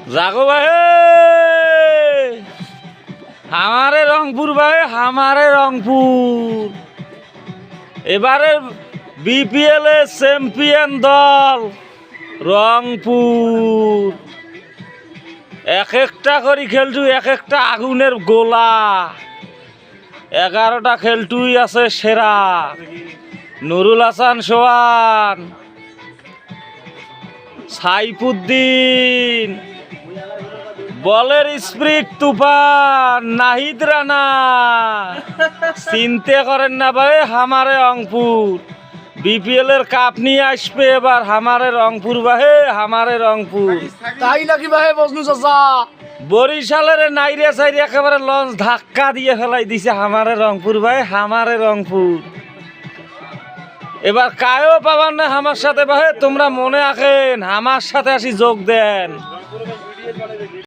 जागो भाई हमारे रंगपुर भाई हमारे रंगपुर এবারে বিপিএল এর চ্যাম্পিয়ন দল রংপুর এক একটা করে খেলটু এক একটা আগুনের গোলা 11টা খেলটুই আছে সেরা নুরুল হাসান সোহান সাইফুদ্দিন বলের স্প্রিট তুফান নাহিদ রানা চিন্তা করেন না ভাই হামারে রংপুর বিপিএল এর কাপ নিয়ে আসবে এবার হামারে রংপুর ভাই হামারে রংপুর তাই নাকি ভাই বজনু চাচা বরিশালের নাইরে সাইরে একেবারে লঞ্চ ধাক্কা দিয়ে ফেলাই দিছে হামারে রংপুর ভাই হামারে রংপুর এবার কায়ও পাবার না আমার সাথে ভাই তোমরা মনে রাখেন আমার সাথে আসি যোগ দেন